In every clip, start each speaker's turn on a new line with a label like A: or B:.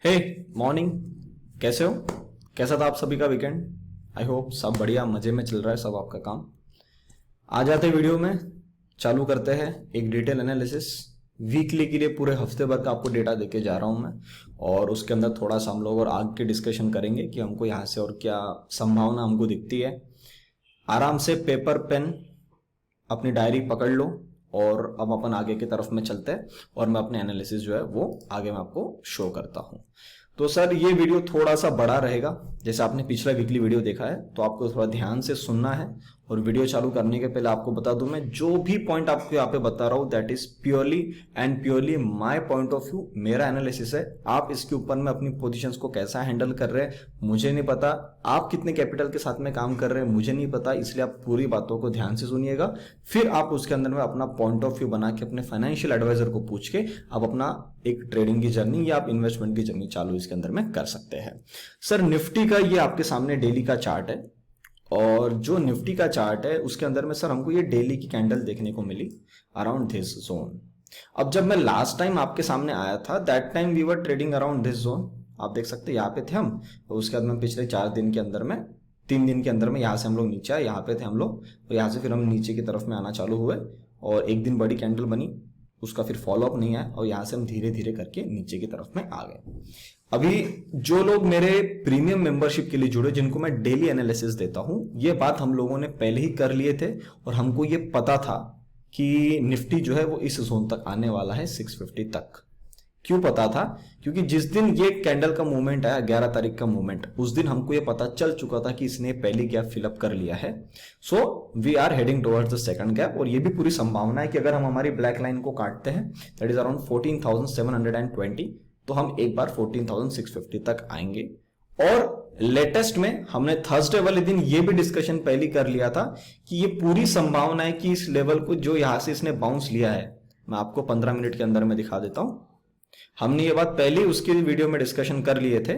A: हे morning, कैसे हो? कैसा था आप सभी का वीकेंड? आई होप सब बढ़िया मजे में चल रहा है सब आपका काम। आ जाते वीडियो में, चालू करते हैं एक डिटेल एनालिसिस। वीकली के लिए पूरे हफ्ते भर का आपको डेटा देके जा रहा हूं मैं, और उसके अंदर थोड़ा सा हम लोग और आगे की डिस्कशन करेंगे कि हमको यहाँ से और क्या संभावना हमको दिखती है। आराम से पेपर पेन अपनी डायरी पकड़ लो और अब अपन आगे की तरफ में चलते हैं और मैं अपने एनालिसिस जो है वो आगे मैं आपको शो करता हूं। तो सर ये वीडियो थोड़ा सा बड़ा रहेगा, जैसे आपने पिछला वीकली वीडियो देखा है तो आपको थोड़ा ध्यान से सुनना है। और वीडियो चालू करने के पहले आपको बता दूं, मैं जो भी पॉइंट आपको यहाँ पे बता रहा हूं that is purely and purely my point of view, मेरा एनालिसिस है। आप इसके ऊपर में अपनी पोजीशंस को कैसा हैंडल कर रहे हैं मुझे नहीं पता, आप कितने कैपिटल के साथ में काम कर रहे हैं मुझे नहीं पता, इसलिए आप पूरी बातों को ध्यान से सुनिएगा। फिर आप उसके अंदर में अपना पॉइंट ऑफ व्यू बना के अपने फाइनेंशियल एडवाइजर को पूछ के आप अपना एक ट्रेडिंग की जर्नी या आप इन्वेस्टमेंट की जर्नी चालू इसके अंदर में कर सकते हैं। सर निफ्टी का ये आपके सामने डेली का चार्ट है, और जो निफ्टी का चार्ट है उसके अंदर में सर हमको ये डेली की कैंडल देखने को मिली अराउंड दिस जोन। अब जब मैं लास्ट टाइम आपके सामने आया था that time we were trading around this zone, आप देख सकते हैं यहाँ पे थे हम। तो उसके बाद में पिछले 4 दिन के अंदर में 3 दिन के अंदर में यहाँ से हम लोग नीचे आए, यहाँ पे थे हम लोग, तो यहाँ से फिर हम नीचे की तरफ में आना चालू हुए और एक दिन बड़ी कैंडल बनी, उसका फिर फॉलोअप नहीं आया और यहाँ से हम धीरे धीरे करके नीचे की तरफ में आ गए। अभी जो लोग मेरे प्रीमियम मेंबरशिप के लिए जुड़े, जिनको मैं डेली एनालिसिस देता हूं, ये बात हम लोगों ने पहले ही कर लिए थे और हमको ये पता था कि निफ्टी जो है वो इस जोन तक आने वाला है 650 तक। क्यों पता था? क्योंकि जिस दिन ये कैंडल का मूवमेंट आया 11 तारीख का मूवमेंट, उस दिन हमको ये पता चल चुका था कि इसने पहली गैप फिलअप कर लिया है। So we are heading towards the second gap, और ये भी पूरी संभावना है कि अगर हम हमारी ब्लैक लाइन को काटते हैं दैट इज अराउंड 14,720, तो हम एक बार 14,650 तक आएंगे। और लेटेस्ट में हमने थर्सडे वाले दिन ये भी डिस्कशन पहले कर लिया था कि ये पूरी संभावना है कि इस लेवल को जो यहां से इसने बाउंस लिया है, मैं आपको 15 मिनट के अंदर में दिखा देता हूं। हमने ये बात पहले उसके वीडियो में डिस्कशन कर लिए थे,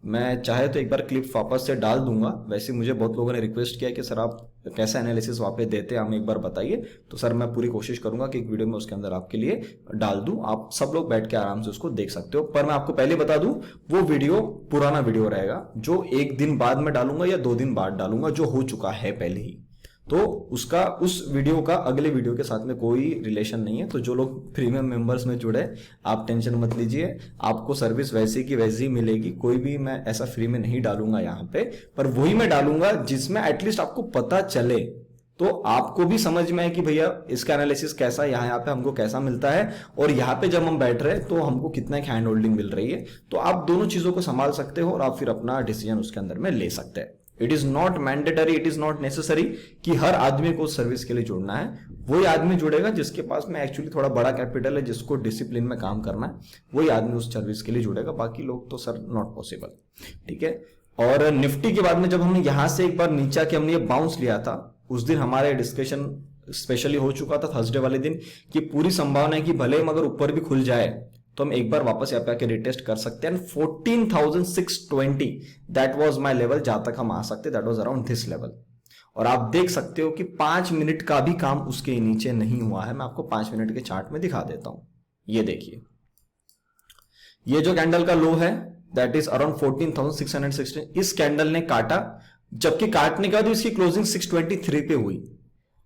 A: मैं चाहे तो एक बार क्लिप वापस से डाल दूंगा। वैसे मुझे बहुत लोगों ने रिक्वेस्ट किया कि सर आप कैसा एनालिसिस वापस देते हैं हमें एक बार बताइए, तो सर मैं पूरी कोशिश करूंगा कि एक वीडियो में उसके अंदर आपके लिए डाल दूं, आप सब लोग बैठ के आराम से उसको देख सकते हो। पर मैं आपको पहले बता दूं वो वीडियो पुराना वीडियो रहेगा, जो एक दिन बाद में डालूंगा या 2 दिन बाद डालूंगा, जो हो चुका है पहले ही। तो उसका उस वीडियो का अगले वीडियो के साथ में कोई रिलेशन नहीं है। तो जो लोग प्रीमियम मेंबर्स में जुड़े आप टेंशन मत लीजिए, आपको सर्विस वैसी की वैसी ही मिलेगी, कोई भी मैं ऐसा फ्री में नहीं डालूंगा यहाँ पे, पर वही मैं डालूंगा जिसमें एटलीस्ट आपको पता चले, तो आपको भी समझ में है कि भैया इसका एनालिसिस कैसा है, यहाँ पे हमको कैसा मिलता है, और यहाँ पे जब हम बैठ रहे हैं तो हमको कितना एक हैंड होल्डिंग मिल रही है। तो आप दोनों चीजों को संभाल सकते हो और आप फिर अपना डिसीजन उसके अंदर में ले सकते हैं। It is not mandatory, it is not necessary कि हर आदमी को सर्विस के लिए जुड़ना है। वही आदमी जुड़ेगा जिसके पास में एक्चुअली थोड़ा बड़ा कैपिटल है, जिसको डिसिप्लिन में काम करना है, वही आदमी उस सर्विस के लिए जुड़ेगा, बाकी लोग तो सर नॉट पॉसिबल। ठीक है। और निफ्टी के बाद में जब हमने यहां से एक बार नीचा के हमने ये बाउंस लिया था, उस दिन हमारे डिस्कशन स्पेशली हो चुका था थर्सडे वाले दिन कि पूरी संभावना है कि भले हम अगर ऊपर भी खुल जाए तो हम एक बार वापस यहाँ पे आके रिटेस्ट कर सकते हैं। 14,620 दैट वाज माय लेवल, जहां तक हम आ सकते, that was around this level. और आप देख सकते हो कि 5 मिनट का भी काम उसके नीचे नहीं हुआ है। मैं आपको 5 मिनट के चार्ट में दिखा देता हूं। ये देखिए, ये जो कैंडल का लो है दैट इज अराउंड 14,616, इस कैंडल ने काटा, जबकि काटने के बाद इसकी क्लोजिंग 623 पे हुई।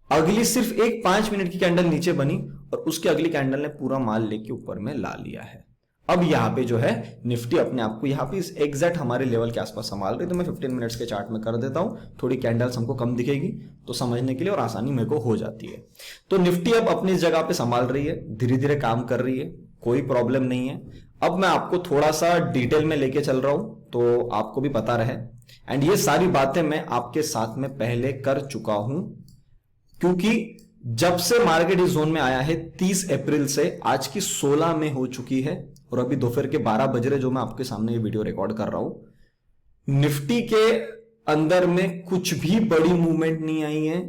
A: अगली सिर्फ एक 5 मिनट की कैंडल नीचे बनी और उसके अगली कैंडल ने पूरा माल लेके ऊपर में ला लिया है। अब यहां पे जो है निफ्टी अपने आप को यहां पे इस एग्जैक्ट हमारे लेवल के आसपास संभाल रही है। तो मैं 15 मिनट्स के चार्ट में कर देता हूं, थोड़ी कैंडल्स हमको कम दिखेगी तो समझने के लिए और आसानी मेरे को हो जाती है। तो निफ्टी अब अपनी जगह पे संभाल रही है, धीरे धीरे काम कर रही है, कोई प्रॉब्लम नहीं है। अब मैं आपको थोड़ा सा डिटेल में लेके चल रहा हूं तो आपको भी पता रहे, एंड ये सारी बातें मैं आपके साथ में पहले कर चुका हूं, क्योंकि जब से मार्केट इस जोन में आया है 30 अप्रैल से आज की 16 में हो चुकी है, और अभी दोपहर के 12 बज रहे जो मैं आपके सामने ये वीडियो रिकॉर्ड कर रहा हूं। निफ्टी के अंदर में कुछ भी बड़ी मूवमेंट नहीं आई है,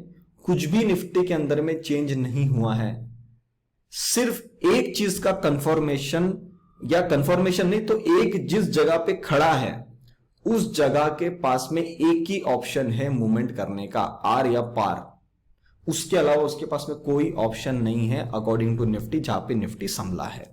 A: कुछ भी निफ्टी के अंदर में चेंज नहीं हुआ है। सिर्फ एक चीज का कंफर्मेशन, या कंफर्मेशन नहीं तो एक जिस जगह पे खड़ा है उस जगह के पास में एक ही ऑप्शन है मूवमेंट करने का, आर या पार। उसके अलावा उसके पास में कोई ऑप्शन नहीं है अकॉर्डिंग टू निफ्टी, जहां पे निफ्टी संभला है।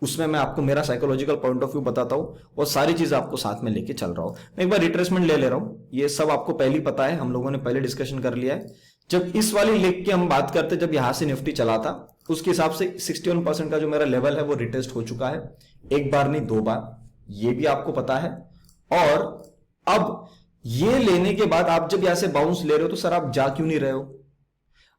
A: उसमें मैं आपको मेरा साइकोलॉजिकल पॉइंट ऑफ व्यू बताता हूं और सारी चीज आपको साथ में लेके चल रहा हूं। मैं एक बार रिट्रेसमेंट ले रहा हूं, ये सब आपको पहले ही पता है, हम लोगों ने पहले डिस्कशन कर लिया है। जब इस वाली लेग की हम बात करते, जब यहां से निफ्टी चला था, उसके हिसाब से 61% का जो मेरा लेवल है वो रिटेस्ट हो चुका है, एक बार नहीं 2 बार, ये भी आपको पता है। और अब ये लेने के बाद आप जब यहां से बाउंस ले रहे हो तो सर आप जा क्यों नहीं रहे हो?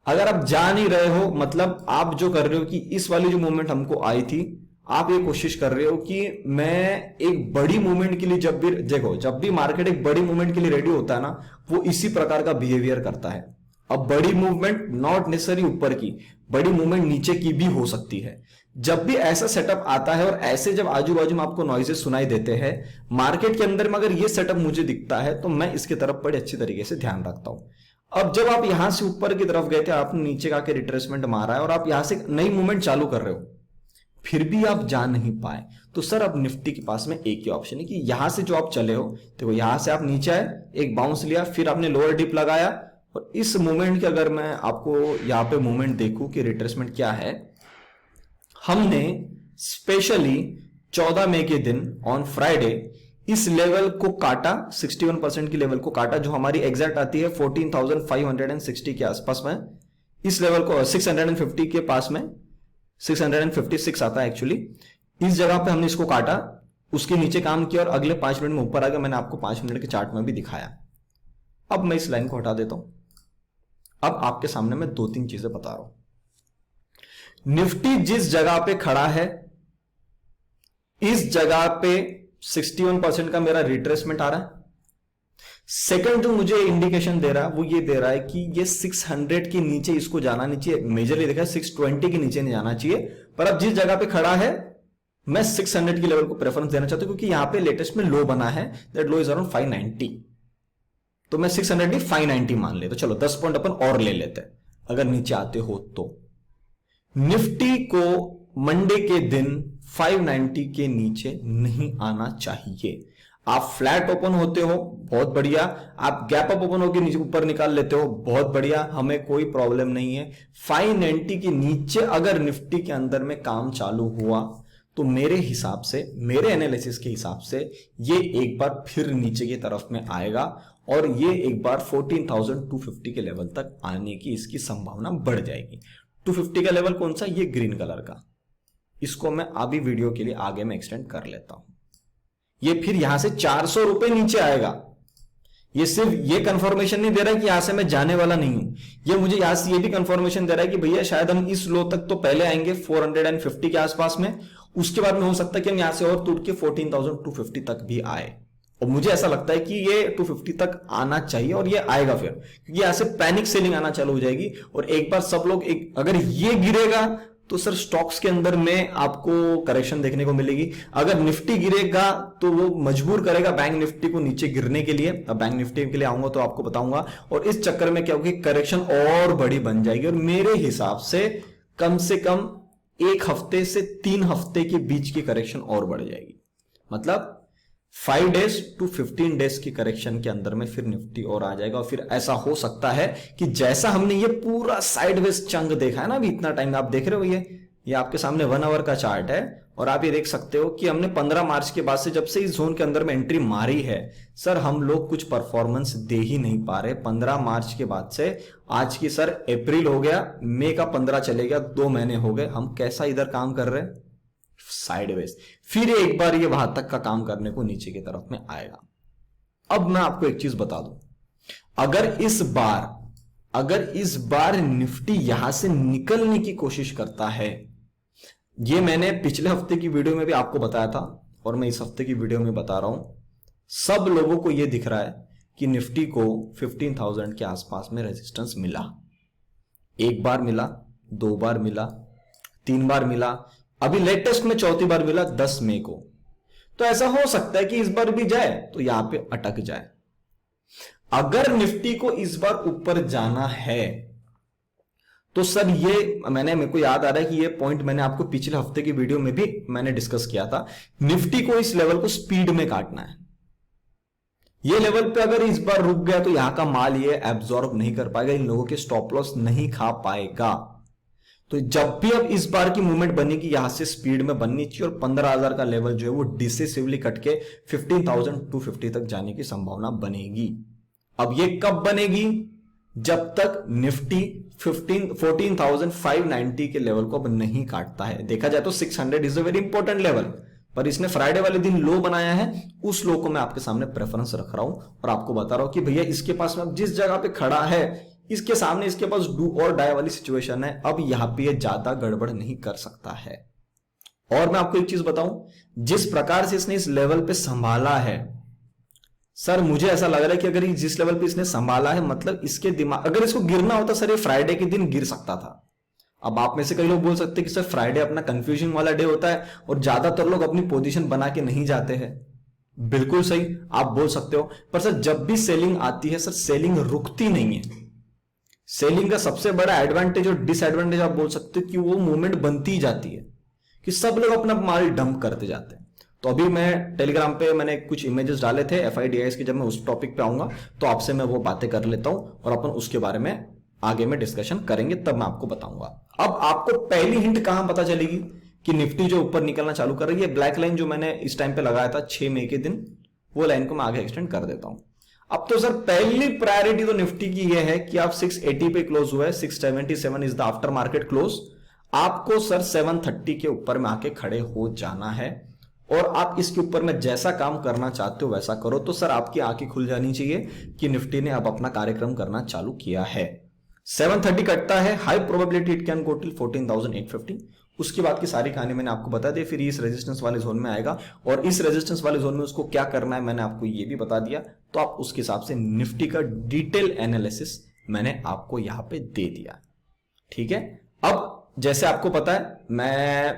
A: अगर आप जा नहीं रहे हो मतलब आप जो कर रहे हो कि इस वाली जो मूवमेंट हमको आई थी, आप ये कोशिश कर रहे हो कि मैं एक बड़ी मूवमेंट के लिए, जब भी देखो, जब भी मार्केट एक बड़ी मूवमेंट के लिए रेडी होता है ना, वो इसी प्रकार का बिहेवियर करता है। अब बड़ी मूवमेंट नॉट नेसेसरी ऊपर की, बड़ी मूवमेंट नीचे की भी हो सकती है। जब भी ऐसा सेटअप आता है और ऐसे जब आजू बाजू में आपको नॉइजेस सुनाई देते हैं मार्केट के अंदर में, अगर ये सेटअप मुझे दिखता है तो मैं इसकी तरफ बड़े अच्छी तरीके से ध्यान रखता हूं। अब जब आप यहां से ऊपर की तरफ गए थे, आपने नीचे का के रिट्रेसमेंट मारा है और आप यहां से नई मूवमेंट चालू कर रहे हो, फिर भी आप जा नहीं पाए, तो सर अब निफ्टी के पास में एक ही ऑप्शन है कि यहां से जो आप चले हो, देखो यहां से आप नीचे आए, एक बाउंस लिया, फिर आपने लोअर डिप लगाया, और इस मूवमेंट की अगर मैं आपको यहां पे मूवमेंट देखूं कि रिट्रेसमेंट क्या है, हमने स्पेशली 14 मई के दिन ऑन फ्राइडे इस लेवल को काटा, 61% की लेवल को काटा, जो हमारी एग्जैक्ट आती है 14,560 के आसपास में। इस लेवल को 650 के पास में, 656 आता है एक्चुअली। इस जगह पे हमने इसको काटा, उसके नीचे काम किया और अगले 5 मिनट में ऊपर आ गया। मैंने आपको 5 मिनट के चार्ट में भी दिखाया। अब मैं इस लाइन को हटा देता हूं। अब आपके सामने मैं 2-3 चीजें बता रहा हूं। निफ्टी जिस जगह पे खड़ा है, इस जगह पे 61% का मेरा रिट्रेसमेंट आ रहा है। सेकंड जो मुझे इंडिकेशन दे रहा है वो ये दे रहा है कि ये 600 के नीचे इसको जाना नहीं चाहिए। मेजरली देखा 620 के नीचे नहीं जाना चाहिए, पर अब जिस जगह पे खड़ा है मैं 600 की लेवल को प्रेफरेंस देना चाहता हूं, क्योंकि यहां पे लेटेस्ट में लो बना है, दैट लो इज अराउंड 590। तो मैं 600 नहीं 590 मान ले, तो चलो 10 पॉइंट अपन और ले लेते हैं अगर नीचे आते हो तो। निफ्टी को मंडे के दिन 590 के नीचे नहीं आना चाहिए। आप फ्लैट ओपन होते हो, बहुत बढ़िया। आप गैप अप ओपन होकर नीचे ऊपर निकाल लेते हो, बहुत बढ़िया, हमें कोई प्रॉब्लम नहीं है। 590 के नीचे अगर निफ्टी के अंदर में काम चालू हुआ तो मेरे हिसाब से, मेरे एनालिसिस के हिसाब से, ये एक बार फिर नीचे की तरफ में आएगा और ये एक बार 14,250 के लेवल तक आने की इसकी संभावना बढ़ जाएगी। 250 का लेवल कौन सा? ये ग्रीन कलर का। इसको मैं अभी वीडियो के लिए आगे में एक्सटेंड कर लेता हूं। ये फिर यहां से 400 रुपए नीचे आएगा। ये सिर्फ ये कंफर्मेशन नहीं दे रहा है कि यहां से मैं जाने वाला नहीं हूं, ये मुझे यहां से ये भी कंफर्मेशन दे रहा है कि भैया शायद हम इस लो तक तो पहले आएंगे 450 के आसपास में, उसके बाद में हो सकता है कि हम यहां से और टूट के 14,250 तक भी आए। और मुझे ऐसा लगता है कि ये 250 तक आना चाहिए और ये आएगा फिर, क्योंकि यहां से पैनिक सेलिंग आना चालू हो जाएगी। और एक बार सब लोग अगर ये गिरेगा तो सर स्टॉक्स के अंदर में आपको करेक्शन देखने को मिलेगी। अगर निफ्टी गिरेगा तो वो मजबूर करेगा बैंक निफ्टी को नीचे गिरने के लिए। अब बैंक निफ्टी के लिए आऊंगा तो आपको बताऊंगा, और इस चक्कर में क्या होगी, करेक्शन और बड़ी बन जाएगी। और मेरे हिसाब से कम 1 हफ्ते से 3 हफ्ते के बीच की करेक्शन और बढ़ जाएगी। मतलब 5 डेज टू 15 डेज की करेक्शन के अंदर में फिर निफ्टी और आ जाएगा। और फिर ऐसा हो सकता है कि जैसा हमने ये पूरा साइडवेज चंग देखा है ना अभी इतना टाइम, आप देख रहे हो ये आपके सामने 1 आवर का चार्ट है, और आप ये देख सकते हो कि हमने 15 मार्च के बाद से जब से इस जोन के अंदर में एंट्री मारी है, सर हम लोग कुछ परफॉर्मेंस दे ही नहीं पा रहे। 15 मार्च के बाद से आज की सर अप्रैल हो गया, मई का 15 चले गया, 2 महीने हो गए, हम कैसा इधर काम कर रहे हैं, साइडवेज। फिर एक बार ये वहां तक का काम करने को नीचे की तरफ में आएगा। अब मैं आपको एक चीज बता दूं, अगर इस बार निफ्टी यहां से निकलने की कोशिश करता है, ये मैंने पिछले हफ्ते की वीडियो में भी आपको बताया था और मैं इस हफ्ते की वीडियो में बता रहा हूं, सब लोगों को यह दिख रहा है कि निफ्टी को 15,000 के आसपास में रेजिस्टेंस मिला। 1 बार मिला, 2 बार मिला, 3 बार मिला, अभी लेटेस्ट में 4थी बार मिला 10 मई को। तो ऐसा हो सकता है कि इस बार भी जाए तो यहां पे अटक जाए। अगर निफ्टी को इस बार ऊपर जाना है तो सर ये मेरे को याद आ रहा है कि ये पॉइंट मैंने आपको पिछले हफ्ते की वीडियो में भी मैंने डिस्कस किया था। निफ्टी को इस लेवल को स्पीड में काटना है। ये लेवल पे अगर इस बार रुक गया तो यहां का माल ये एब्जॉर्ब नहीं कर पाएगा, इन लोगों के स्टॉप लॉस नहीं खा पाएगा। तो जब भी अब इस बार की मूवमेंट बनेगी यहां से स्पीड में बननी चाहिए और 15,000 का लेवल जो है वो डिसिसिवली कट के 15,250 तक जाने की संभावना बनेगी। अब ये कब बनेगी? जब तक निफ्टी 14,590 के लेवल को अब नहीं काटता है। देखा जाए तो 600 is a very important level, पर इसने फ्राइडे वाले दिन लो बनाया है। उस लो को मैं आपके सामने प्रेफरेंस रख रहा हूं और आपको बता रहा हूं कि भैया इसके पास में अब जिस जगह पे खड़ा है इसके सामने इसके पास डू और डाई वाली सिचुएशन है। अब यहां पे ये ज्यादा गड़बड़ नहीं कर सकता है। और मैं आपको एक चीज बताऊं, जिस प्रकार से इसने इस लेवल पे संभाला है सर, मुझे ऐसा लग रहा है कि अगर जिस लेवल पे इसने संभाला है मतलब इसके दिमाग, अगर इसको गिरना होता सर ये फ्राइडे के दिन गिर सकता था। अब आप में से कई लोग बोल सकते हैं कि सर फ्राइडे अपना कंफ्यूजन वाला डे होता है और ज्यादातर लोग अपनी पोजीशन बना के नहीं जाते हैं। बिल्कुल सही, आप बोल सकते हो, पर सर जब भी सेलिंग आती है सर सेलिंग रुकती नहीं है। सेलिंग का सबसे बड़ा एडवांटेज और डिसएडवांटेज आप बोल सकते हो कि वो मूवमेंट बनती जाती है, कि सब लोग अपना माल डंप करते जाते हैं। तो अभी मैं टेलीग्राम पे मैंने कुछ इमेजेस डाले थे FIDIS के, जब मैं उस टॉपिक पे आऊंगा तो आपसे मैं वो बातें कर लेता हूं और अपन उसके बारे में आगे में डिस्कशन करेंगे, तब मैं आपको बताऊंगा। अब आपको पहली हिंट कहां पता चलेगी कि निफ्टी जो ऊपर निकलना चालू कर रही है? ब्लैक लाइन जो मैंने इस टाइम पे लगाया था 6 मई के दिन, वो लाइन को मैं आगे एक्सटेंड कर देता हूं। अब तो सर पहली प्रायोरिटी तो निफ्टी की यह है कि आप 680 पे क्लोज हुआ है, 677 is the after market close. आपको सर 730 के ऊपर में आके खड़े हो जाना है और आप इसके ऊपर में जैसा काम करना चाहते हो वैसा करो। तो सर आपकी आंखें खुल जानी चाहिए कि निफ्टी ने अब अपना कार्यक्रम करना चालू किया है। 730 कटता है, high probability it can go till 14,850। उसके बाद की सारी कहानी मैंने आपको बता दी। फिर इस रेजिस्टेंस वाले जोन में आएगा और इस रेजिस्टेंस वाले जोन में उसको क्या करना है मैंने आपको ये भी बता दिया। तो आप उसके हिसाब से निफ्टी का डिटेल एनालिसिस मैंने आपको यहां पे दे दिया, ठीक है। अब जैसे आपको पता है मैं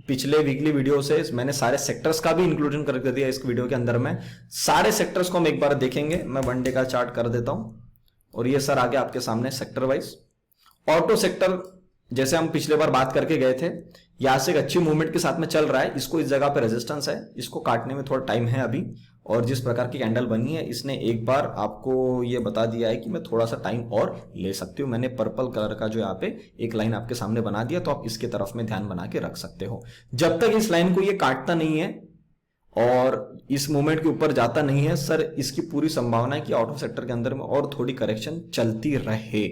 A: पिछले वीकली वीडियो से मैंने सारे सेक्टर्स का भी इंक्लूजन कर दिया इस वीडियो के अंदर में। सारे सेक्टर्स को हम एक बार देखेंगे। मैं वन डे का चार्ट कर देता हूं और ये सर आगे आपके सामने सेक्टर वाइज। ऑटो सेक्टर जैसे हम पिछले बार बात करके गए थे, यहां से एक अच्छी मूवमेंट के साथ में चल रहा है। इसको इस जगह पे रेजिस्टेंस है, इसको काटने में थोड़ा टाइम है अभी। और जिस प्रकार की कैंडल बनी है इसने एक बार आपको ये बता दिया है कि मैं थोड़ा सा टाइम और ले सकती हूँ। मैंने पर्पल कलर का जो यहाँ पे एक लाइन आपके सामने बना दिया, तो आप इसके तरफ में ध्यान बना के रख सकते हो। जब तक इस लाइन को ये काटता नहीं है और इस मूवमेंट के ऊपर जाता नहीं है सर, इसकी पूरी संभावना है कि ऑटो सेक्टर के अंदर में और थोड़ी करेक्शन चलती रहे,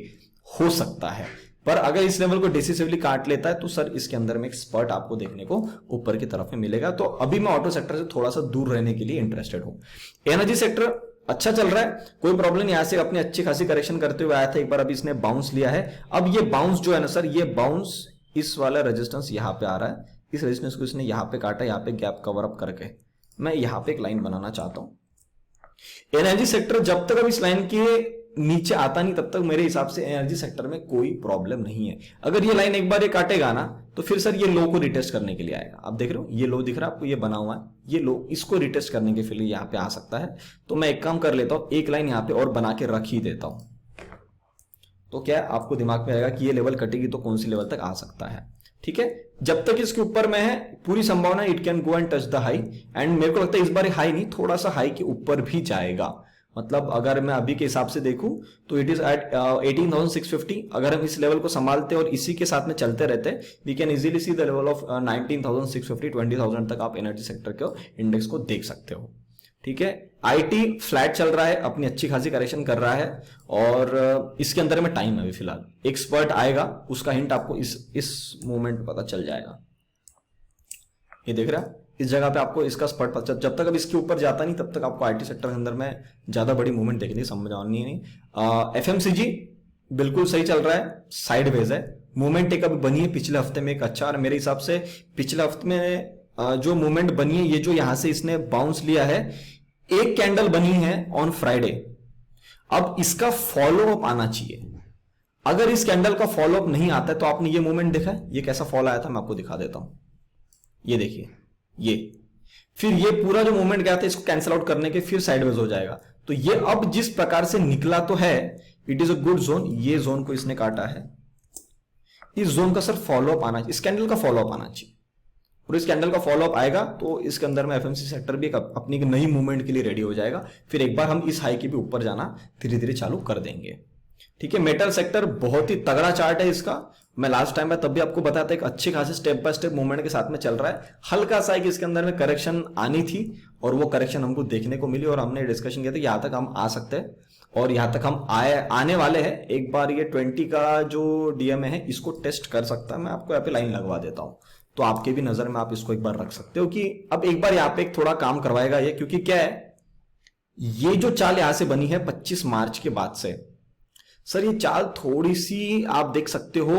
A: हो सकता है। पर अगर इस लेवल को डिसिसिवली काट लेता है तो सर इसके अंदर में एक स्पर्ट आपको देखने को ऊपर की तरफ में मिलेगा। तो अभी मैं ऑटो सेक्टर से थोड़ा सा दूर रहने के लिए इंटरेस्टेड हूं। एनर्जी सेक्टर अच्छा चल रहा है, कोई प्रॉब्लम नहीं। यहां से अपनी अच्छी खासी करेक्शन करते हुए आया था एक बार, अभी इसने बाउंस लिया है। अब ये बाउंस जो है ना सर, ये बाउंस इस वाला रेजिस्टेंस यहां पे आ रहा है, इस रेजिस्टेंस को इसने यहां पे काटा, यहां पे गैप कवर अप करके मैं यहां पे एक लाइन बनाना चाहता हूं। एनर्जी सेक्टर जब तक अब इस लाइन के नीचे आता नहीं तब तक मेरे हिसाब से एनर्जी सेक्टर में कोई प्रॉब्लम नहीं है। अगर ये लाइन एक बार ये काटेगा ना तो फिर सर ये लो को रिटेस्ट करने के लिए आएगा। आप देख रहे हो ये लो दिख रहा है आपको, ये बना हुआ है, ये लो इसको रिटेस्ट करने के लिए यहाँ पे आ सकता है। तो मैं एक काम कर लेता हूं, एक लाइन यहाँ पे और बना के रख ही देता हूं। तो क्या आपको दिमाग में आएगा कि ये लेवल कटेगी तो कौन सी लेवल तक आ सकता है, ठीक है। जब तक इसके ऊपर में है पूरी संभावना it can go and touch the high, and मेरे को लगता है इस बार हाई नहीं, थोड़ा सा हाई के ऊपर भी जाएगा। मतलब अगर मैं अभी के हिसाब से देखूं तो इट इज एट 18,650। अगर हम इस लेवल को संभालते और इसी के साथ में चलते रहते we can easily see the level of 19,650, 20,000 तक आप एनर्जी सेक्टर के इंडेक्स को देख सकते हो, ठीक है। आईटी फ्लैट चल रहा है, अपनी अच्छी खासी करेक्शन कर रहा है और इसके अंदर में टाइम है अभी फिलहाल। एक स्पर्ट आएगा, उसका हिंट आपको इस मूवमेंट में पता चल जाएगा। ये देख रहा है इस जगह पे आपको इसका स्पर्ट पता, जब तक अब इसके ऊपर जाता नहीं तब तक आपको आईटी सेक्टर के अंदर में ज्यादा बड़ी मूवमेंट देखने की संभावना नहीं। एफएमसीजी बिल्कुल सही चल रहा है, साइडवेज है। मूवमेंट एक अभी बनी है पिछले हफ्ते में एक अच्छा, और मेरे हिसाब से पिछले हफ्ते में जो मूवमेंट बनी है, ये जो यहां से इसने बाउंस लिया है, एक कैंडल बनी है ऑन फ्राइडे। अब इसका फॉलो अप आना चाहिए। अगर इस कैंडल का फॉलो अप नहीं आता है तो आपने ये मूवमेंट देखा है, ये कैसा फॉल आया था, मैं आपको दिखा देता हूं। ये देखिए, ये फिर ये पूरा जो मूवमेंट गया था इसको कैंसिल आउट करने के फिर साइडवेज हो जाएगा। तो ये अब जिस प्रकार से निकला तो है, it is a good zone. ये जोन को इसने काटा है, इस जोन का सर फॉलो अप आना चाहिए, इस कैंडल का फॉलो अप आना चाहिए। और इस कैंडल का फॉलो अप आएगा तो इसके अंदर में एफएमसी सेक्टर भी अपनी नई मूवमेंट के लिए रेडी हो जाएगा। फिर एक बार हम इस हाई के भी ऊपर जाना धीरे धीरे चालू कर देंगे, ठीक है, मेटल सेक्टर बहुत ही तगड़ा चार्ट है इसका। मैं लास्ट टाइम में तब भी आपको बताया था एक अच्छे खासे स्टेप बाय स्टेप मूवमेंट के साथ में चल रहा है। हल्का सा एक इसके अंदर में करेक्शन आनी थी और वो करेक्शन हमको देखने को मिली और हमने डिस्कशन किया था कि यहां तक हम आ सकते हैं और यहां तक हम आने वाले हैं। एक बार ये 20 का जो डीएमए है इसको टेस्ट कर सकता है। मैं आपको यहाँ पे लाइन लगवा देता हूं तो आपके भी नजर में आप इसको एक बार रख सकते हो कि अब एक बार यहाँ पे एक थोड़ा काम करवाएगा ये, क्योंकि क्या है, ये जो चाल यहां से बनी है 25 मार्च के बाद से, सर ये चाल थोड़ी सी आप देख सकते हो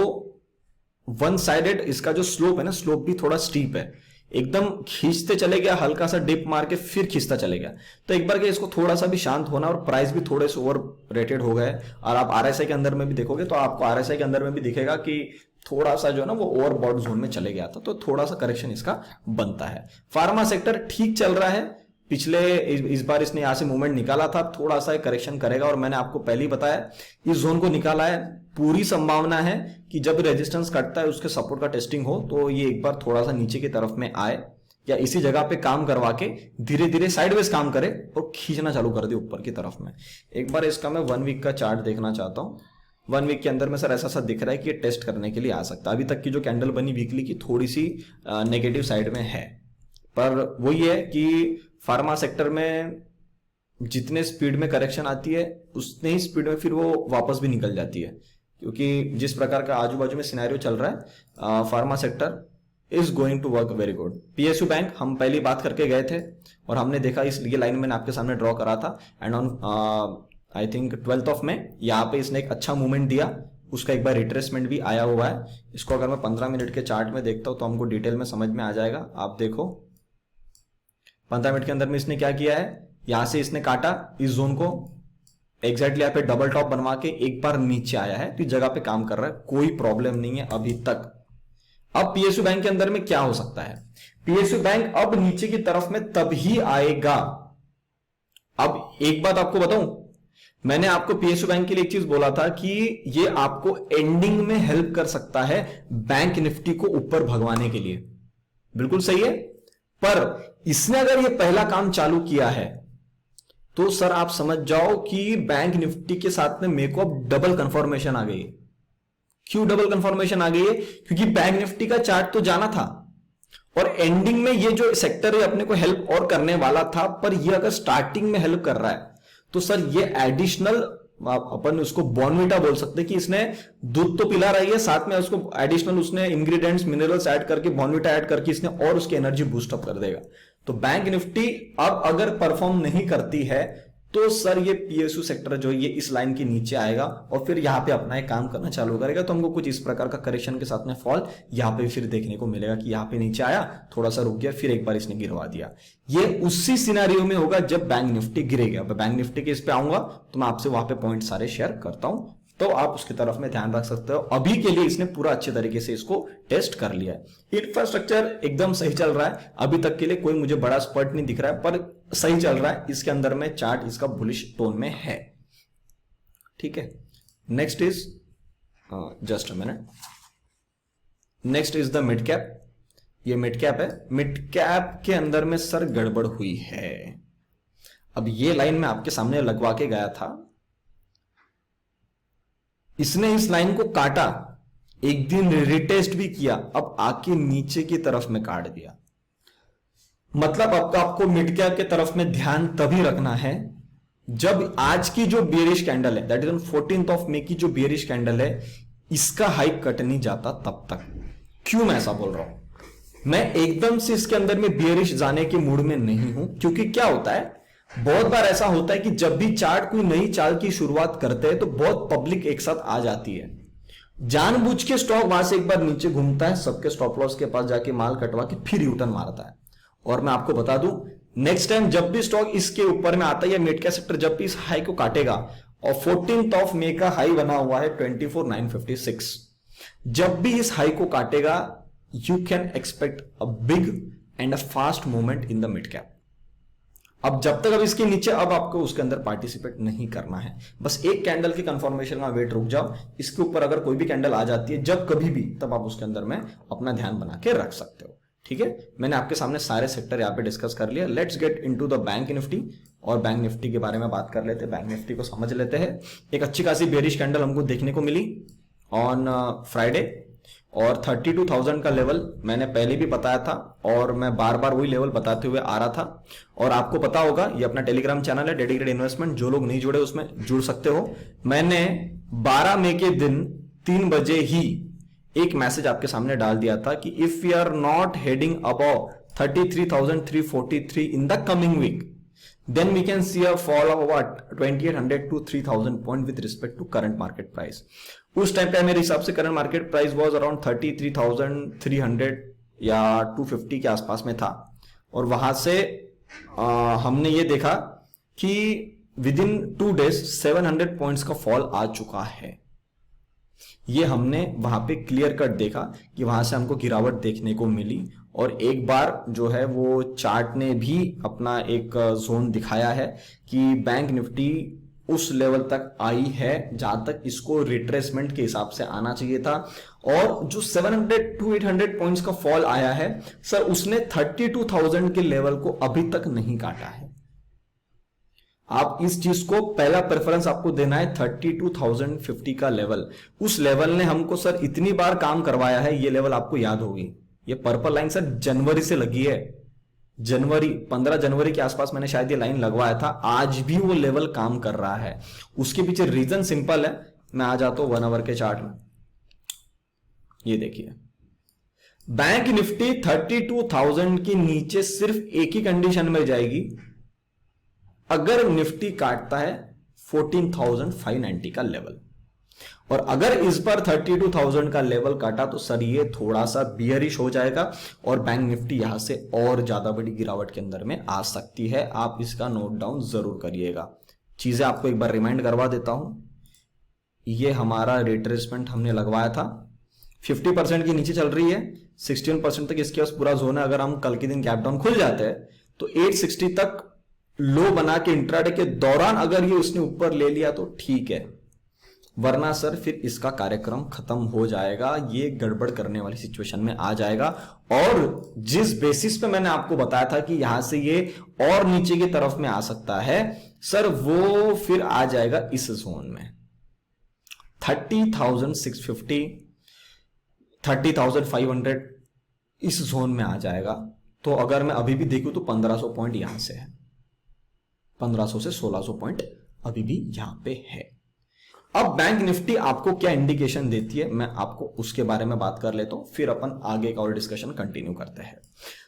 A: वन साइडेड, इसका जो स्लोप है ना, स्लोप भी थोड़ा स्टीप है, एकदम खींचते चले गया, हल्का सा डिप मार के फिर खींचता चले गया। तो एक बार के इसको थोड़ा सा भी शांत होना, और प्राइस भी थोड़े से ओवर रेटेड हो गए। और आप आरएसआई के अंदर में भी देखोगे तो आपको आरएसआई के अंदर में भी दिखेगा कि थोड़ा सा जो है ना वो ओवरबॉट जोन में चले गया था, तो थोड़ा सा करेक्शन इसका बनता है। फार्मा सेक्टर ठीक चल रहा है, पिछले इस बार इसने यहां से मूवमेंट निकाला था, थोड़ा सा करेक्शन करेगा और मैंने आपको पहले ही बताया इस जोन को निकाला है। पूरी संभावना है कि जब रेजिस्टेंस कटता है उसके सपोर्ट का टेस्टिंग हो तो ये एक बार थोड़ा सा नीचे की तरफ में आए या इसी जगह पे काम करवा के धीरे धीरे साइडवेज काम करे और खींचना चालू कर दे ऊपर की तरफ में। एक बार इसका मैं 1 वीक का चार्ट देखना चाहता हूं। 1 वीक के अंदर में सर ऐसा सा दिख रहा है कि ये टेस्ट करने के लिए आ सकता है। अभी तक की जो कैंडल बनी वीकली की थोड़ी सी नेगेटिव साइड में है, पर वो ये है कि फार्मा सेक्टर में जितने स्पीड में करेक्शन आती है उतने ही स्पीड में फिर वो वापस भी निकल जाती है, क्योंकि जिस प्रकार का आजू बाजू में सिनेरियो चल रहा है pharma sector is going to work very good. PSU bank हम पहली बात करके गए थे और हमने देखा इस ये लाइन मैंने आपके सामने ड्रॉ करा था and on I think 12th of May यहाँ पे इसने एक अच्छा मूवमेंट दिया, उसका एक बार रिट्रेसमेंट भी आया हुआ है। इसको अगर मैं 15 मिनट के चार्ट में देखता हूं तो हमको डिटेल में समझ में आ जाएगा। आप देखो 15 मिनट के अंदर में इसने क्या किया है, यहां से इसने काटा इस जोन को, एग्जैक्टली यहाँ पे डबल टॉप बनवा के एक बार नीचे आया है, तो इस जगह पे काम कर रहा है, कोई प्रॉब्लम नहीं है अभी तक। अब पीएसयू बैंक के अंदर में क्या हो सकता है, पीएसयू बैंक अब नीचे की तरफ में तभी आएगा। अब एक बात आपको बताऊं, मैंने आपको पीएसयू बैंक के लिए एक चीज बोला था कि ये आपको एंडिंग में हेल्प कर सकता है बैंक निफ्टी को ऊपर भगवाने के लिए, बिल्कुल सही है। पर इसने अगर ये पहला काम चालू किया है तो सर आप समझ जाओ कि बैंक निफ्टी के साथ में मेरे को अब डबल कंफर्मेशन आ गई है। क्यों डबल कंफर्मेशन आ गई है, क्योंकि बैंक निफ्टी का चार्ट तो जाना था और एंडिंग में ये जो सेक्टर है अपने को हेल्प और करने वाला था, पर ये अगर स्टार्टिंग में हेल्प कर रहा है तो सर ये एडिशनल अपन उसको बॉर्नविटा बोल सकते हैं कि इसने दूध तो पिला रही है, साथ में उसको एडिशनल उसने इंग्रेडिएंट्स मिनरल्स ऐड करके बॉर्नविटा ऐड करके इसने और उसकी एनर्जी बूस्ट अप कर देगा। तो बैंक निफ्टी अब अगर परफॉर्म नहीं करती है तो सर ये पीएसयू सेक्टर जो ये इस लाइन के नीचे आएगा और फिर यहां पे अपना एक काम करना चालू करेगा। तो हमको कुछ इस प्रकार का करेक्शन के साथ में फॉल यहां पे फिर देखने को मिलेगा कि यहां पे नीचे आया, थोड़ा सा रुक गया, फिर एक बार इसने गिरवा दिया। ये उसी सिनेरियो में होगा जब बैंक निफ्टी गिरेगा। बैंक निफ्टी के इस पे आऊंगा तो मैं आपसे वहां पे पॉइंट सारे शेयर करता हूं, तो आप उसकी तरफ में ध्यान रख सकते हो। अभी के लिए इसने पूरा अच्छे तरीके से इसको टेस्ट कर लिया है। इंफ्रास्ट्रक्चर एकदम सही चल रहा है, अभी तक के लिए कोई मुझे बड़ा स्पर्ट नहीं दिख रहा है, पर सही चल रहा है। इसके अंदर में चार्ट इसका बुलिश टोन में है, ठीक है। Next is just a minute, next is the mid cap. ये मिड कैप है, मिड कैप के अंदर में सर गड़बड़ हुई है। अब ये लाइन मैं आपके सामने लगवा के गया था, इसने इस लाइन को काटा, एक दिन रिटेस्ट भी किया, अब आके नीचे की तरफ में काट दिया। मतलब आपको मिड कैप के तरफ में ध्यान तभी रखना है जब आज की जो बियरिश कैंडल है, that is on 14th of May की जो बियरिश कैंडल है, इसका हाइक कट नहीं जाता तब तक। क्यों मैं ऐसा बोल रहा हूं, मैं एकदम से इसके अंदर में बियरिश जाने के मूड में नहीं हूं, क्योंकि क्या होता है, बहुत बार ऐसा होता है कि जब भी चार्ट कोई नई चाल की शुरुआत करते हैं तो बहुत पब्लिक एक साथ आ जाती है, जानबूझ के स्टॉक वहां से एक बार नीचे घूमता है, सबके स्टॉप लॉस के पास जाके माल कटवा के फिर यूटर्न मारता है। और मैं आपको बता दूं, नेक्स्ट टाइम जब भी स्टॉक इसके ऊपर में आता है या मिड कैप सेक्टर जब भी इस हाई को काटेगा, और 14th ऑफ मई का हाई बना हुआ है 24,956, जब भी इस हाई को काटेगा you can expect a big and a fast movement in the mid cap. अब जब तक अब इसके नीचे, अब आपको उसके अंदर पार्टिसिपेट नहीं करना है, बस एक कैंडल की कंफर्मेशन का वेट रुक जाओ। इसके ऊपर अगर कोई भी कैंडल आ जाती है जब कभी भी, तब आप उसके अंदर में अपना ध्यान बना के रख सकते हो, ठीक है, मैंने आपके सामने सारे सेक्टर यहाँ पे डिस्कस कर लिया। Let's get into the bank Nifty और बैंक निफ्टी के बारे में बात कर लेते हैं। बैंक निफ्टी को समझ लेते हैं। एक अच्छी खासी बेरिश कैंडल हमको देखने को मिली ऑन फ्राइडे और 32,000 का लेवल मैंने पहले भी बताया था और मैं बार बार वही लेवल बताते हुए आ रहा था। और आपको पता होगा ये अपना टेलीग्राम चैनल है डेडिकेटेड इन्वेस्टमेंट, जो लोग नहीं जुड़े उसमें जुड़ सकते हो। मैंने 12 मई के दिन 3 बजे ही एक मैसेज आपके सामने डाल दिया था कि if we are not heading above 33,343 in the coming week then we can see a fall of what 2800 to 3000 point with respect to current market price। उस टाइम पे मेरे हिसाब से current market price was around 33,300 या 250 के आसपास में था। और वहां से हमने ये देखा कि विद इन 2 डेज 700 पॉइंट्स का फॉल आ चुका है। ये हमने वहां पे क्लियर कट देखा कि वहां से हमको गिरावट देखने को मिली। और एक बार जो है वो चार्ट ने भी अपना एक जोन दिखाया है कि बैंक निफ्टी उस लेवल तक आई है जहां तक इसको रिट्रेसमेंट के हिसाब से आना चाहिए था। और जो 700 to 800 पॉइंट्स का फॉल आया है सर, उसने 32,000 के लेवल को अभी तक नहीं काटा है। आप इस चीज को पहला प्रेफरेंस आपको देना है 32,050 का लेवल। उस लेवल ने हमको सर इतनी बार काम करवाया है, ये लेवल आपको याद होगी। ये पर्पल लाइन सर जनवरी से लगी है, जनवरी 15 जनवरी के आसपास मैंने शायद ये लाइन लगवाया था। आज भी वो लेवल काम कर रहा है। उसके पीछे रीजन सिंपल है। मैं आ जाता हूं 1 आवर के चार्ट में। ये देखिए बैंक निफ्टी 32,000 के नीचे सिर्फ एक ही कंडीशन में जाएगी, अगर निफ्टी काटता है 14,590 का लेवल। और अगर इस बार 32,000 का लेवल काटा तो सर ये थोड़ा सा बियरिश हो जाएगा और बैंक निफ्टी यहां से और ज्यादा बड़ी गिरावट के अंदर में आ सकती है। आप इसका नोट डाउन जरूर करिएगा। चीजें आपको एक बार रिमाइंड करवा देता हूं। ये हमारा रिट्रेसमेंट हमने लगवाया था, 50% के नीचे चल रही है, 16% तक इसके पास पूरा जोन है। अगर हम कल के दिन गैप डाउन खुल जाते हैं तो 860 तक लो बना के इंट्राडे के दौरान अगर ये उसने ऊपर ले लिया तो ठीक है, वरना सर फिर इसका कार्यक्रम खत्म हो जाएगा। ये गड़बड़ करने वाली सिचुएशन में आ जाएगा। और जिस बेसिस पे मैंने आपको बताया था कि यहां से ये और नीचे की तरफ में आ सकता है सर, वो फिर आ जाएगा इस जोन में 30,650 30,500 इस जोन में आ जाएगा। तो अगर मैं अभी भी देखूं तो 1500 पॉइंट यहां से है, 1500 से 1600 पॉइंट अभी भी यहां पे है। अब बैंक निफ्टी आपको क्या इंडिकेशन देती है मैं आपको उसके बारे में बात कर लेता हूं, फिर अपन आगे का और डिस्कशन कंटिन्यू करते हैं।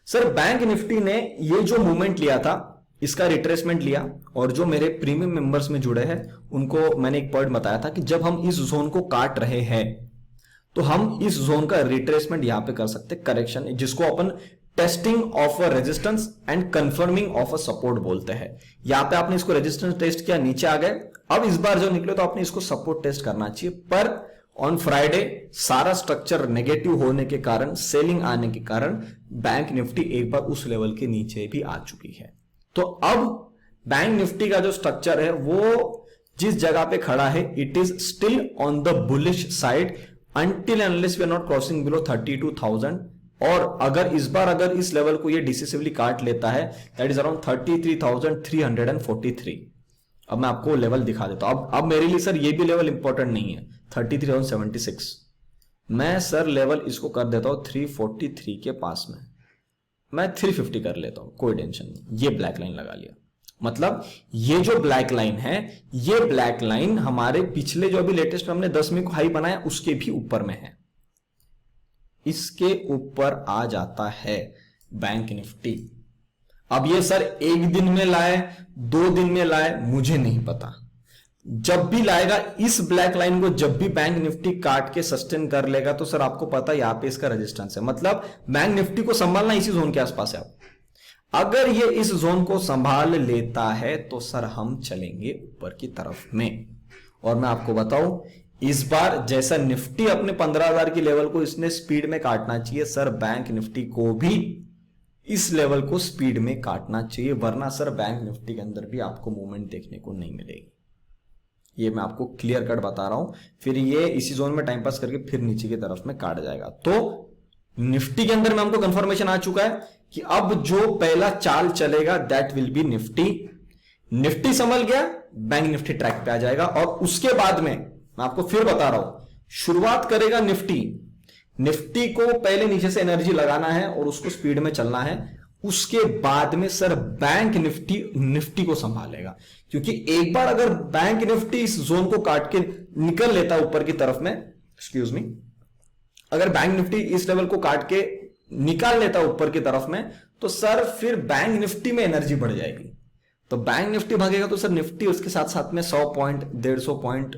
A: सर बैंक निफ्टी ने ये जो मूवमेंट लिया था इसका रिट्रेसमेंट लिया, और जो मेरे प्रीमियम मेंबर्स में जुड़े हैं उनको मैंने एक पॉइंट बताया था कि जब हम इस जोन को काट रहे हैं तो हम इस जोन का रिट्रेसमेंट यहां पे कर सकते, करेक्शन, जिसको अपन testing of a resistance and confirming of a support बोलते हैं। यहां पे आपने इसको रेजिस्टेंस टेस्ट किया, नीचे आ गए। अब इस बार जो निकले तो आपने इसको सपोर्ट टेस्ट करना चाहिए, पर ऑन फ्राइडे सारा स्ट्रक्चर नेगेटिव होने के कारण, सेलिंग आने के कारण बैंक निफ्टी एक बार उस लेवल के नीचे भी आ चुकी है। तो अब बैंक निफ्टी का जो स्ट्रक्चर है वो जिस जगह पे खड़ा है, it is still on the bullish side until unless we are not crossing below 32,000। और अगर इस बार अगर इस लेवल को ये डिसिसिवली काट लेता है, दैट इज अराउंड 33,343। अब मैं आपको लेवल दिखा देता हूं। अब मेरे लिए सर ये भी लेवल इंपॉर्टेंट नहीं है, 33,076। मैं सर लेवल इसको कर देता हूं 343 के पास में, मैं 350 कर लेता हूं, कोई टेंशन नहीं। ये ब्लैक लाइन लगा लिया, मतलब ये जो ब्लैक लाइन है, ये ब्लैक लाइन हमारे पिछले जो अभी लेटेस्ट में हमने 10 में को हाई बनाया उसके भी ऊपर में है, इसके ऊपर आ जाता है बैंक निफ्टी। अब ये सर एक दिन में लाए, 2 दिन में लाए, मुझे नहीं पता। जब भी लाएगा इस ब्लैक लाइन को, जब भी बैंक निफ्टी काट के सस्टेन कर लेगा तो सर आपको पता है यहां पे इसका रेजिस्टेंस है, मतलब बैंक निफ्टी को संभालना इसी जोन के आसपास है। अगर ये इस जोन को संभाल लेता है तो सर हम चलेंगे ऊपर की तरफ में। और मैं आपको बताऊं, इस बार जैसा निफ्टी अपने 15,000 की लेवल को इसने स्पीड में काटना चाहिए, सर बैंक निफ्टी को भी इस लेवल को स्पीड में काटना चाहिए, वरना सर बैंक निफ्टी के अंदर भी आपको मूवमेंट देखने को नहीं मिलेगी। ये मैं आपको क्लियर कट बता रहा हूं। फिर ये इसी जोन में टाइम पास करके फिर नीचे की तरफ में काट जाएगा। तो निफ्टी के अंदर में हमको कंफर्मेशन आ चुका है कि अब जो पहला चाल चलेगा that will be Nifty. Nifty संभल गया, बैंक निफ्टी ट्रैक पे आ जाएगा। और उसके बाद में मैं आपको फिर बता रहा हूं, शुरुआत करेगा निफ्टी। निफ्टी को पहले नीचे से एनर्जी लगाना है और उसको स्पीड में चलना है। उसके बाद में सर बैंक निफ्टी को संभालेगा, क्योंकि एक बार अगर बैंक निफ्टी इस जोन को काट के निकल लेता है ऊपर की तरफ में, एक्सक्यूज मी, अगर बैंक निफ्टी इस लेवल को काट के निकाल लेता है ऊपर की तरफ में, तो सर फिर बैंक निफ्टी में एनर्जी बढ़ जाएगी। तो बैंक निफ्टी भागेगा तो सर निफ्टी उसके साथ साथ में 100 पॉइंट, 150 पॉइंट,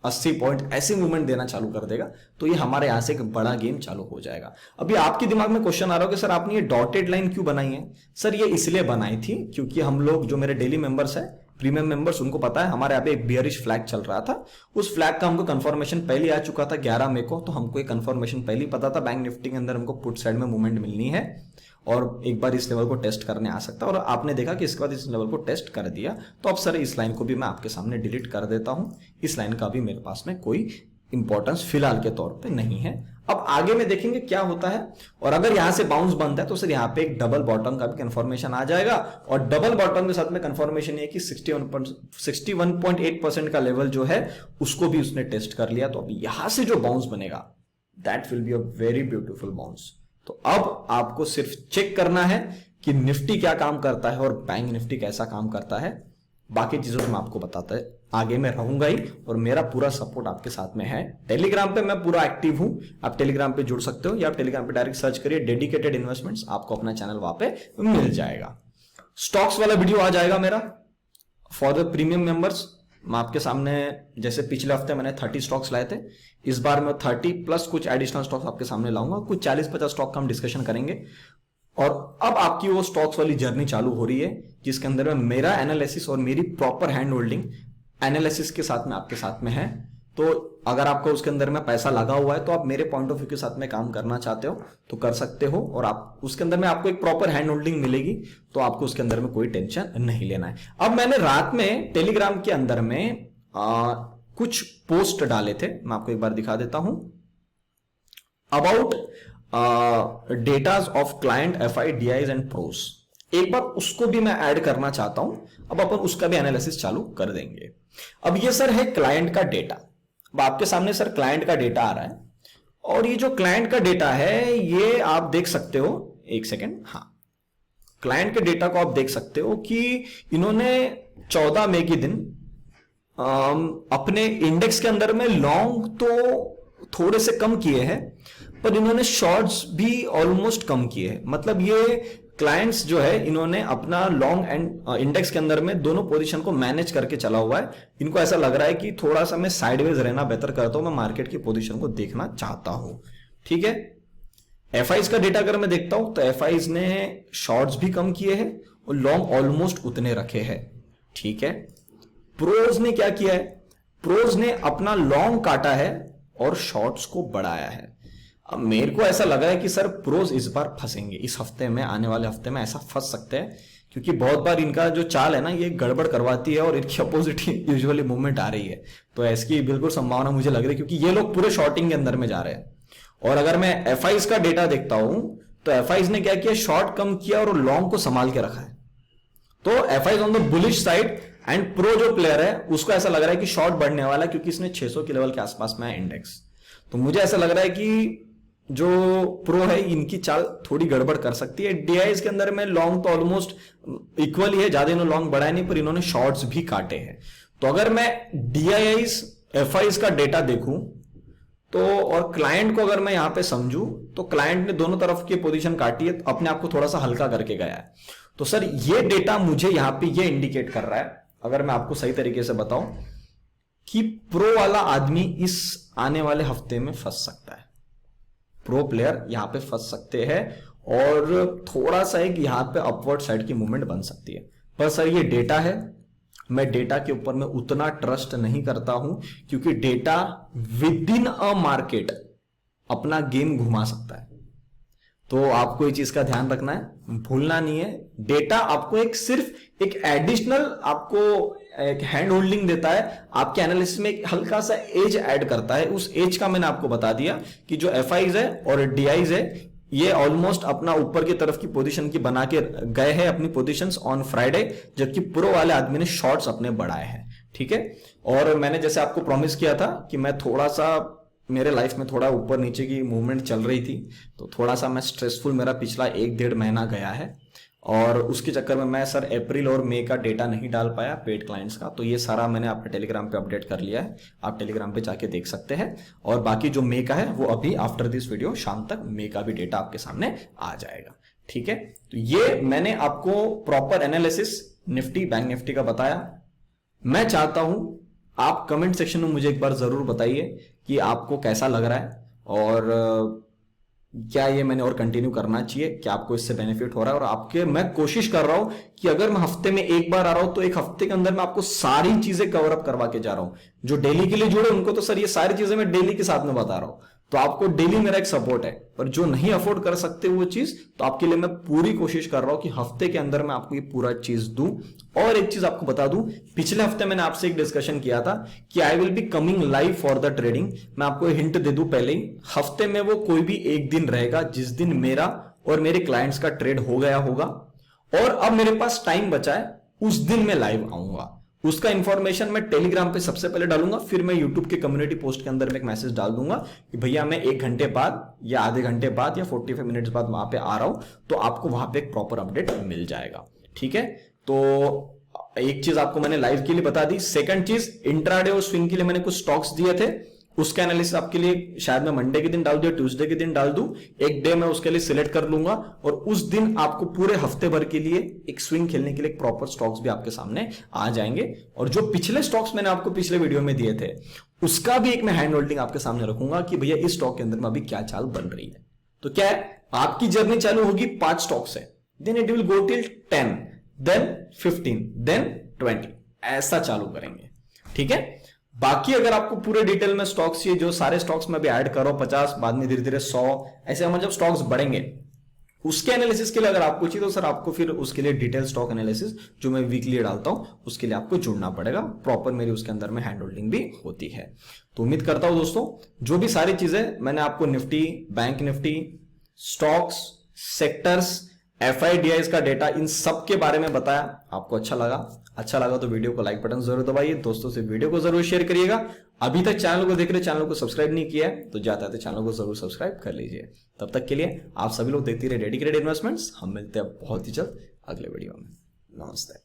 A: 80 पॉइंट ऐसे मूवमेंट देना चालू कर देगा। तो ये हमारे यहां से एक बड़ा गेम चालू हो जाएगा। अभी आपके दिमाग में क्वेश्चन आ रहा हो कि सर आपने ये डॉटेड लाइन क्यों बनाई है? सर ये इसलिए बनाई थी क्योंकि हम लोग जो मेरे डेली मेंबर्स है, प्रीमियम मेंबर्स, उनको पता है हमारे यहाँ पे एक बियरिश फ्लैग चल रहा था। उस फ्लैग का हमको कंफर्मेशन पहले आ चुका था 11 मई को। तो हमको एक कंफर्मेशन पहले ही पता था बैंक निफ्टी के अंदर हमको पुट साइड में मूवमेंट मिलनी है और एक बार इस लेवल को टेस्ट करने आ सकता है। और आपने देखा कि इसके बाद इस लेवल को टेस्ट कर दिया। तो अब सर इस लाइन को भी मैं आपके सामने डिलीट कर देता हूं। इस लाइन का भी मेरे पास में कोई इंपॉर्टेंस फिलहाल के तौर पे नहीं है। अब आगे में देखेंगे क्या होता है। और अगर यहां से बाउंस बनता है तो सर यहां पे एक डबल बॉटम का भी कंफर्मेशन आ जाएगा। और डबल बॉटम के साथ में कंफर्मेशन है कि 61.8% का लेवल जो है उसको भी उसने टेस्ट कर लिया। तो अब यहां से जो बाउंस बनेगा that will be a very beautiful bounce. तो अब आपको सिर्फ चेक करना है कि निफ्टी क्या काम करता है और बैंक निफ्टी कैसा काम करता है। बाकी चीजों को मैं आपको बताता है आगे मैं रहूंगा ही, और मेरा पूरा सपोर्ट आपके साथ में है। टेलीग्राम पे मैं पूरा एक्टिव हूं, आप टेलीग्राम पे जुड़ सकते हो या आप टेलीग्राम पे डायरेक्ट सर्च करिए डेडिकेटेड इन्वेस्टमेंट्स, आपको अपना चैनल वहां पे मिल जाएगा। स्टॉक्स वाला वीडियो आ जाएगा मेरा फॉर द प्रीमियम मेंबर्स। मैं आपके सामने, जैसे पिछले हफ्ते मैंने 30 स्टॉक्स लाए थे, इस बार मैं 30 प्लस कुछ एडिशनल स्टॉक्स आपके सामने लाऊंगा। कुछ 40-50 स्टॉक का हम डिस्कशन करेंगे। और अब आपकी वो स्टॉक्स वाली जर्नी चालू हो रही है जिसके अंदर में मेरा एनालिसिस और मेरी प्रॉपर हैंड होल्डिंग एनालिसिस के साथ में आपके साथ में है। तो अगर आपको उसके अंदर में पैसा लगा हुआ है तो आप मेरे पॉइंट ऑफ व्यू के साथ में काम करना चाहते हो तो कर सकते हो। और आप उसके अंदर में आपको एक प्रॉपर हैंड होल्डिंग मिलेगी, तो आपको उसके अंदर में कोई टेंशन नहीं लेना है। अब मैंने रात में टेलीग्राम के अंदर में कुछ पोस्ट डाले थे, मैं आपको एक बार दिखा देता हूं। About datas of client FI DIs and pros, एक बार उसको भी मैं ऐड करना चाहता हूं। अब अपन उसका भी एनालिसिस चालू कर देंगे। अब ये सर है क्लाइंट का डेटा। अब आपके सामने सर क्लाइंट का डेटा आ रहा है, और ये जो क्लाइंट का डेटा है ये आप देख सकते हो, एक सेकेंड, हाँ, क्लाइंट के डेटा को आप देख सकते हो कि इन्होंने 14 मई के दिन अपने इंडेक्स के अंदर में लॉन्ग तो थोड़े से कम किए हैं, पर इन्होंने शॉर्ट्स भी ऑलमोस्ट कम किए हैं। मतलब ये क्लाइंट्स जो है इन्होंने अपना लॉन्ग एंड इंडेक्स के अंदर में दोनों पोजीशन को मैनेज करके चला हुआ है। इनको ऐसा लग रहा है कि थोड़ा सा मैं साइडवेज रहना बेहतर करता हूं, मैं मार्केट की पोजीशन को देखना चाहता हूं। ठीक है, एफआईज का डेटा अगर मैं देखता हूं तो एफआईज ने शॉर्ट्स भी कम किए हैं और लॉन्ग ऑलमोस्ट उतने रखे हैं। ठीक है, प्रोज ने क्या किया है? प्रोज ने अपना लॉन्ग काटा है और शॉर्ट्स को बढ़ाया है। अब मेरे को ऐसा लग रहा है कि सर प्रोज इस बार फंसेंगे, इस हफ्ते में, आने वाले हफ्ते में ऐसा फंस सकते हैं, क्योंकि बहुत बार इनका जो चाल है ना ये गड़बड़ करवाती है और इनकी अपोजिट यूजुअली मूवमेंट आ रही है। तो इसकी बिल्कुल संभावना मुझे लग रही है, क्योंकि ये लोग पूरे शॉर्टिंग के अंदर में जा रहे हैं। और अगर मैं एफआईज का डेटा देखता हूं तो एफआईज ने क्या किया, शॉर्ट कम किया और लॉन्ग को संभाल के रखा है। तो FIIs on the bullish side and pro जो प्लेयर है उसको ऐसा लग रहा है कि शॉर्ट बढ़ने वाला है, क्योंकि इसने 600 के लेवल के आसपास में है इंडेक्स। तो मुझे ऐसा लग रहा है कि जो प्रो है इनकी चाल थोड़ी गड़बड़ कर सकती है। डीआईज के अंदर में लॉन्ग तो ऑलमोस्ट इक्वल ही है, ज्यादा इन्होंने लॉन्ग बढ़ाया नहीं, पर इन्होंने शॉर्ट्स भी काटे हैं। तो अगर मैं डीआईज एफआईज का डेटा देखूं तो, और क्लाइंट को अगर मैं यहां पे समझूं तो क्लाइंट ने दोनों तरफ की पोजीशन काटी है, अपने आप को थोड़ा सा हल्का करके गया है। तो सर ये डेटा मुझे यहां पे ये इंडिकेट कर रहा है, अगर मैं आपको सही तरीके से बताऊं, कि प्रो वाला आदमी इस आने वाले हफ्ते में फंस सकता है। प्रो प्लेयर यहां पे फंस सकते हैं और थोड़ा सा एक यहां पे अपवर्ड साइड की मूवमेंट बन सकती है। पर सर ये डेटा है, मैं डेटा के ऊपर में उतना ट्रस्ट नहीं करता हूं, क्योंकि data with in a market अपना गेम घुमा सकता है। तो आपको ये चीज का ध्यान रखना है, भूलना नहीं है। डेटा आपको एक सिर्फ एक एडिशनल आपको एक हैंड होल्डिंग देता है, आपके एनालिसिस में एक हल्का सा एज ऐड करता है। उस एज का मैंने आपको बता दिया कि जो एफआईज है और डीआईज है ये ऑलमोस्ट अपना ऊपर की तरफ की पोजीशन की बना के गए हैं अपनी पोजीशंस ऑन फ्राइडे, जबकि प्रो वाले आदमी ने शॉर्ट्स अपने बढ़ाए हैं। ठीक है, और मैंने जैसे आपको प्रॉमिस किया था कि मैं थोड़ा सा, मेरे लाइफ में थोड़ा ऊपर नीचे की मूवमेंट चल रही थी, तो थोड़ा सा मैं स्ट्रेसफुल मेरा पिछला 1-1.5 महीना गया है, और उसके चक्कर में मैं सर अप्रैल और मई का डेटा नहीं डाल पाया पेड क्लाइंट्स का। तो ये सारा मैंने अपने टेलीग्राम पे अपडेट कर लिया है, आप टेलीग्राम पे जाके देख सकते हैं। और बाकी जो मई का है वो अभी आफ्टर दिस वीडियो शाम तक मई का भी डेटा आपके सामने आ जाएगा। ठीक है, तो ये मैंने आपको proper analysis Nifty bank Nifty का बताया। मैं चाहता हूं आप कमेंट सेक्शन में मुझे एक बार जरूर बताइए कि आपको कैसा लग रहा है, और क्या ये मैंने और कंटिन्यू करना चाहिए, क्या आपको इससे बेनिफिट हो रहा है। और आपके, मैं कोशिश कर रहा हूं कि अगर मैं हफ्ते में एक बार आ रहा हूं तो एक हफ्ते के अंदर मैं आपको सारी चीजें कवर अप करवा के जा रहा हूं। जो डेली के लिए जुड़े उनको तो सर ये सारी चीजें मैं डेली के साथ में बता रहा हूं, तो आपको डेली मेरा एक सपोर्ट है। पर जो नहीं अफोर्ड कर सकते वो चीज, तो आपके लिए मैं पूरी कोशिश कर रहा हूं कि हफ्ते के अंदर मैं आपको ये पूरा चीज दूं। और एक चीज आपको बता दूं, पिछले हफ्ते मैंने आपसे एक डिस्कशन किया था कि I will be coming live for the trading. मैं आपको हिंट दे दूं पहले ही, हफ्ते में वो कोई भी एक दिन रहेगा जिस दिन मेरा और मेरे क्लाइंट्स का ट्रेड हो गया होगा, और अब मेरे पास टाइम बचा है, उस दिन मैं लाइव आऊंगा। उसका इंफॉर्मेशन मैं टेलीग्राम पे सबसे पहले डालूंगा, फिर मैं यूट्यूब के कम्युनिटी पोस्ट के अंदर में एक मैसेज डाल दूंगा कि भैया मैं 1 घंटे बाद या आधे घंटे बाद या 45 मिनट्स बाद वहां पे आ रहा हूं, तो आपको वहां पे एक प्रॉपर अपडेट मिल जाएगा। ठीक है, तो एक चीज आपको मैंने लाइव के लिए बता दी। सेकंड चीज, इंट्राडे और स्विंग के लिए मैंने कुछ स्टॉक्स दिए थे, उसका एनालिसिस आपके लिए शायद मैं मंडे के दिन डाल दूं, ट्यूसडे के दिन डाल दूं। एक डे मैं उसके लिए सिलेक्ट कर लूंगा, और उस दिन आपको पूरे हफ्ते भर के लिए एक स्विंग खेलने के लिए प्रॉपर स्टॉक्स भी आपके सामने आ जाएंगे। और जो पिछले स्टॉक्स मैंने आपको पिछले वीडियो में दिए थे, उसका भी एक मैं हैंड होल्डिंग आपके सामने रखूंगा कि भैया इस स्टॉक के अंदर में अभी क्या चाल बन रही है। तो क्या है, आपकी जर्नी चालू होगी 5 स्टॉक से, then it will go till 10, then 15, then 20, ऐसा चालू करेंगे। ठीक है, बाकी अगर आपको पूरे डिटेल में स्टॉक्स चाहिए, जो सारे स्टॉक्स में भी ऐड करो 50, बाद में धीरे धीरे 100, ऐसे हम जब स्टॉक्स बढ़ेंगे उसके एनालिसिस के लिए अगर आपको चाहिए, तो सर आपको फिर उसके लिए डिटेल स्टॉक एनालिसिस जो मैं वीकली डालता हूं, उसके लिए आपको जुड़ना पड़ेगा। प्रॉपर मेरी उसके अंदर में हैंड होल्डिंग भी होती है। तो उम्मीद करता हूं दोस्तों, जो भी सारी चीजें मैंने आपको Nifty, bank Nifty, stocks, sectors, FIDIs का डेटा, इन सब के बारे में बताया, आपको अच्छा लगा। अच्छा लगा तो वीडियो को लाइक बटन जरूर दबाइए, दोस्तों से वीडियो को जरूर शेयर करिएगा। अभी तक चैनल को देख रहे, चैनल को सब्सक्राइब नहीं किया है तो जाते आते चैनल को जरूर सब्सक्राइब कर लीजिए। तब तक के लिए आप सभी लोग देखते रहिए डेडिकेटेड इन्वेस्टमेंट्स। हम मिलते हैं बहुत ही जल्द अगले वीडियो में। नमस्ते।